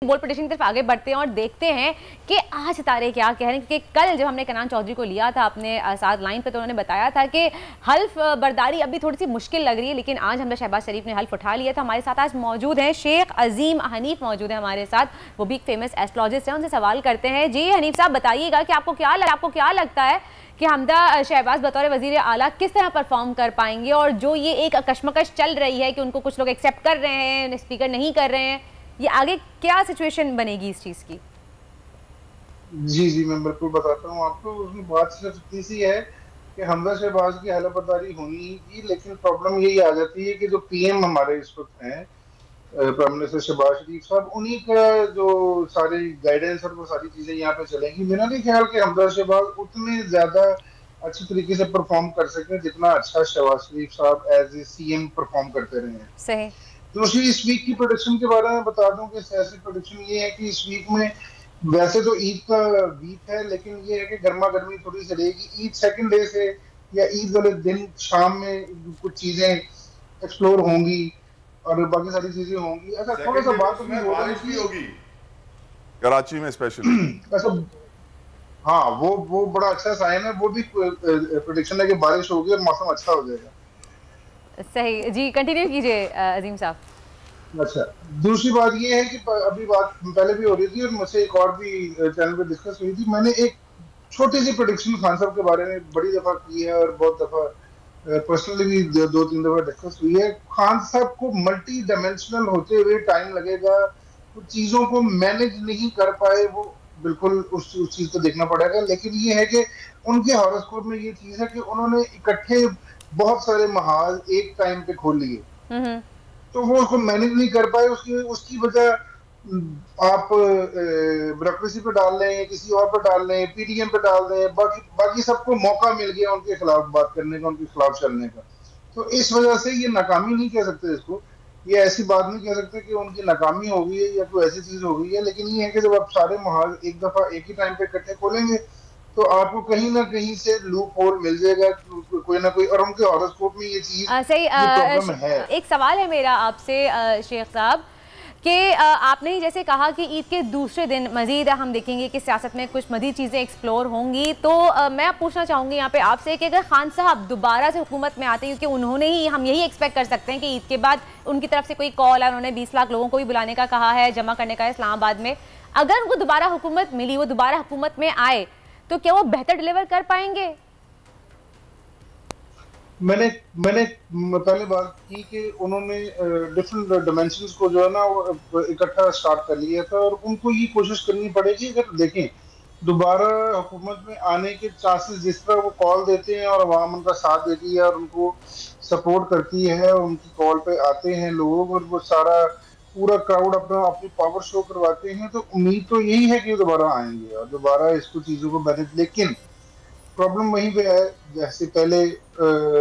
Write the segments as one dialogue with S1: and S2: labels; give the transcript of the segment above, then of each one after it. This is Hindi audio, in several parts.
S1: बोल प्रेडिक्शन की तरफ आगे बढ़ते हैं और देखते हैं कि आज सितारे क्या कह रहे हैं, क्योंकि कल जब हमने कनान चौधरी को लिया था अपने साथ लाइन पे तो उन्होंने बताया था कि हल्फ बर्दारी अभी थोड़ी सी मुश्किल लग रही है, लेकिन आज हमने शहबाज शरीफ ने हल्फ उठा लिया था। हमारे साथ आज मौजूद हैं शेख अजीम हनीफ मौजूद है हमारे साथ, वो भी एक फेमस एस्ट्रोलॉजिस्ट हैं। उनसे सवाल करते हैं। जी हनीफ साहब बताइएगा कि आपको क्या लगता है कि हमदा शहबाज बतौर वजीर आला किस तरह परफॉर्म कर पाएंगे, और जो ये एक कशमकश चल रही है कि उनको कुछ लोग एक्सेप्ट कर रहे हैं, स्पीकर नहीं कर रहे हैं, ये आगे क्या सिचुएशन बनेगी इस चीज की?
S2: जी मैं बिल्कुल बताता हूँ आपको। उसमें बात सिर्फ इतनी सी है कि हमजा शहबाज की हलफबर्दारी होनी ही थी, लेकिन प्रॉब्लम यही आ जाती है कि जो पीएम हमारे इस वक्त हैं, प्राइम मिनिस्टर शहबाज शरीफ साहब, उन्हीं का जो सारी गाइडेंस और वो सारी चीजें यहाँ पे चलेंगी। मेरा नहीं ख्याल कि हमजा शहबाज उतने ज्यादा अच्छी तरीके से परफॉर्म कर सके जितना अच्छा शहबाज शरीफ साहब एज ए सीएम परफॉर्म करते रहे हैं।
S1: सही।
S2: दूसरी, इस वीक की प्रोडिक्शन के बारे में बता दूं कि सियासी प्रोडिक्शन ये है कि इस वीक में वैसे तो ईद का वीक है, लेकिन ये है कि गर्मा गर्मी थोड़ी सी रहेगी। ईद सेकंड डे से या ईद वाले दिन शाम में कुछ चीजें एक्सप्लोर होंगी और बाकी सारी चीजें होंगी। ऐसा थोड़ा सा बात भी होगा,
S3: बारिश भी होगी कराची में स्पेशली।
S2: ऐसा हाँ, वो बड़ा अच्छा साइन है। वो भी प्रोडिक्शन है कि बारिश होगी और मौसम अच्छा हो जाएगा।
S1: सही जी, कंटिन्यू कीजिए अजीम साहब।
S2: अच्छा, दूसरी बात ये है कि अभी बात पहले भी हो रही थी और मुझसे एक और भी चैनल पे डिस्कस हुई थी। मैंने एक छोटी सी प्रेडिक्शन खान साहब के बारे में बड़ी दफा की है और बहुत दफा पर्सनली भी दो तीन दफा डिस्कस हुई है। खान साहब को मल्टी डायमेंशनल होते हुए टाइम लगेगा, वो चीजों को मैनेज नहीं कर पाए, वो बिल्कुल उस चीज को देखना पड़ेगा। लेकिन ये है कि उनके हॉरोस्कोप में ये चीज है कि उन्होंने इकट्ठे बहुत सारे महाल एक टाइम पे खोल लिए, तो वो उसको मैनेज नहीं कर पाए। उसकी उसकी वजह आप ब्यूरोक्रेसी पे डाल लें, किसी और पे डाल लें, पीडीएम पे डाल दें, बाकी सबको मौका मिल गया उनके खिलाफ बात करने का, उनके खिलाफ चलने का। तो इस वजह से ये नाकामी नहीं कह सकते इसको, ये ऐसी बात नहीं कह सकते कि उनकी नाकामी हो गई है या कोई ऐसी चीज हो गई है। लेकिन ये है कि जब आप सारे महाल एक दफा एक ही टाइम पे इकट्ठे खोलेंगे तो आपको कहीं ना कहीं से लूप होल मिल जाएगा, कोई ना कोई। और उनके हॉरोस्कोप में ये चीज
S1: सही।
S2: प्रॉब्लम है।
S1: एक सवाल है मेरा आपसे शेख साहब कि आपने ही जैसे कहा कि ईद के दूसरे दिन मजीद हम देखेंगे कि सियासत में कुछ मजीद चीज़ें एक्सप्लोर होंगी, तो मैं पूछना चाहूँगी यहाँ पे आपसे कि अगर खान साहब दोबारा से हुकूमत में आते हैं, क्योंकि उन्होंने ही, हम यही एक्सपेक्ट कर सकते हैं कि ईद के बाद उनकी तरफ से कोई कॉल है, उन्होंने 20 लाख लोगों को भी बुलाने का कहा है, जमा करने का इस्लामाबाद में, अगर उनको दोबारा हुकूमत मिली, वो दोबारा हुकूमत में आए, तो क्या वो बेहतर डिलीवर कर पाएंगे?
S2: मैंने मैंने पहले बात की कि उन्होंने डिफरेंट डिमेंशंस को जो है ना वो इकट्ठा स्टार्ट कर लिया था, और उनको ये कोशिश करनी पड़ेगी। अगर देखें दोबारा हुकूमत में आने के चांसेस, जिस तरह वो कॉल देते हैं और अवाम उनका साथ देती है और उनको सपोर्ट करती है, उनकी कॉल पे आते हैं लोग और वो सारा पूरा क्राउड अपना अपनी पावर शो करवाते हैं, तो उम्मीद तो यही है कि दोबारा आएंगे और दोबारा इसको चीजों को मैनेज। लेकिन प्रॉब्लम वहीं पे है, जैसे पहले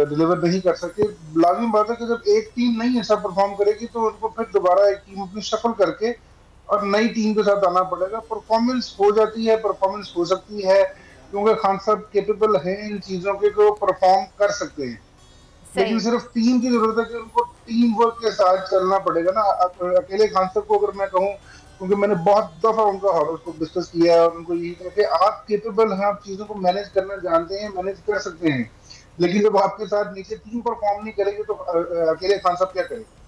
S2: डिलीवर नहीं कर सके। लाजिम बात है कि जब एक टीम नहीं अच्छा परफॉर्म करेगी तो उनको फिर दोबारा एक टीम अपनी शफल करके और नई टीम के साथ आना पड़ेगा। परफॉर्मेंस हो जाती है, परफॉर्मेंस हो सकती है, क्योंकि खान साहब केपेबल हैं इन चीजों के को परफॉर्म कर सकते हैं। लेकिन सिर्फ टीम की जरूरत है कि उनको टीम वर्क के साथ चलना पड़ेगा ना। अकेले खान साहब को अगर मैं कहूँ, क्योंकि मैंने बहुत दफा उनका हॉरोस्कोप डिस्कस किया है और उनको यही कहा कि आप केपेबल हैं, आप चीजों को मैनेज करना जानते हैं, मैनेज कर सकते हैं, लेकिन जब आपके साथ नीचे टीम परफॉर्म नहीं करेगी तो अकेले खान साहब क्या करेंगे?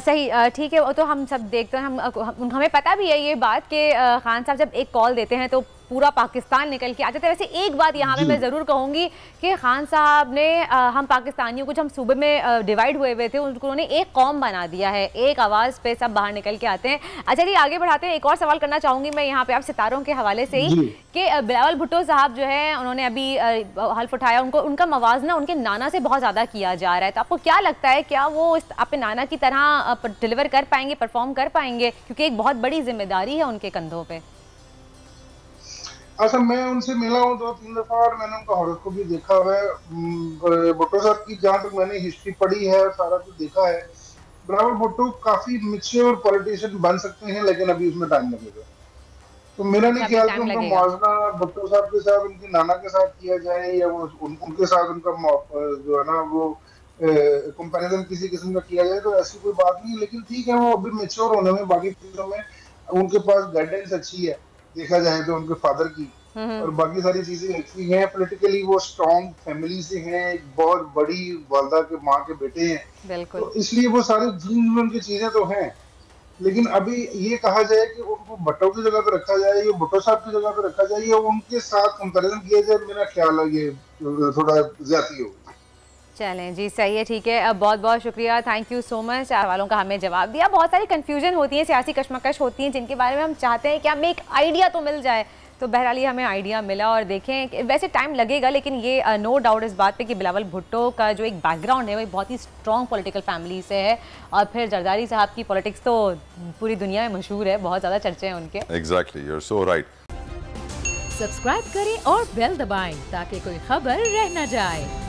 S1: सही। ठीक है, वो तो हम सब देखते हैं, हमें पता भी है ये बात कि खान साहब जब एक कॉल देते हैं तो पूरा पाकिस्तान निकल के आ जाता है। वैसे एक बात यहाँ पे मैं ज़रूर कहूँगी कि खान साहब ने हम पाकिस्तानियों को, जो हम सूबे में डिवाइड हुए थे, उन्होंने एक कौम बना दिया है, एक आवाज़ पे सब बाहर निकल के आते हैं। अच्छा जी, आगे बढ़ाते हैं। एक और सवाल करना चाहूँगी मैं यहाँ पे आप सितारों के हवाले से ही कि बिलावल भुट्टो साहब जो है, उन्होंने अभी हल्फ उठाया, उनका मवाजना उनके नाना से बहुत ज़्यादा किया जा रहा है। तो आपको क्या लगता है, क्या वो अपने नाना की तरह डिलीवर कर पाएंगे, परफॉर्म कर पाएंगे, क्योंकि एक बहुत बड़ी जिम्मेदारी है उनके कंधों पे?
S2: अच्छा, मैं उनसे मिला हूँ 2-3 दफा और मैंने उनका हॉरोस्कोप भी देखा हुआ है। भुट्टो साहब की जहाँ तक मैंने हिस्ट्री पढ़ी है और सारा कुछ देखा है, बिलावल भुट्टो काफी मैच्योर पॉलिटिशियन बन सकते हैं, लेकिन अभी उसमें टाइम लगेगा। तो मेरा नहीं ख्याल कि उनका मुआवजा भुट्टो साहब के साथ उनके नाना के साथ किया जाए या वो उनके साथ उनका जो है ना वो कंपैरिजन किसी किस्म का किया जाए तो ऐसी कोई बात नहीं है, लेकिन ठीक है वो अभी मेच्योर होने में, बाकी चीजों में उनके पास गाइडेंस अच्छी है देखा जाए तो उनके फादर की, और बाकी सारी चीजें अच्छी हैं। पॉलिटिकली वो स्ट्रॉन्ग फैमिली से हैं, एक बहुत बड़ी वालदा के माँ के बेटे हैं, तो इसलिए वो सारे जीन में उनकी चीजें तो हैं। लेकिन अभी ये कहा जाए कि उनको भट्टो की जगह पे रखा जाए या भुट्टो साहब की जगह पे रखा जाए या उनके साथ कंपैरिजन किया जाए, मेरा ख्याल है ये थोड़ा ज्यादती होगी।
S1: चलें जी, सही है, ठीक है। अब बहुत बहुत शुक्रिया, थैंक यू सो मच सवालों का हमें जवाब दिया। बहुत सारी कन्फ्यूजन होती है, सियासी कशमकश होती हैं जिनके बारे में हम चाहते हैं कि हमें एक आइडिया तो मिल जाए, तो बहरहाल ये हमें आइडिया मिला। और देखें वैसे टाइम लगेगा, लेकिन ये नो डाउट इस बात पे कि बिलावल भुट्टो का जो एक बैकग्राउंड है वो बहुत ही स्ट्रॉन्ग पॉलिटिकल फैमिली से है, और फिर जरदारी साहब की पॉलिटिक्स तो पूरी दुनिया में मशहूर है, बहुत ज़्यादा चर्चे हैं उनके।
S3: Exactly, you are so right.
S4: Subscribe करें और बेल दबाएं ताकि कोई खबर रह न जाए।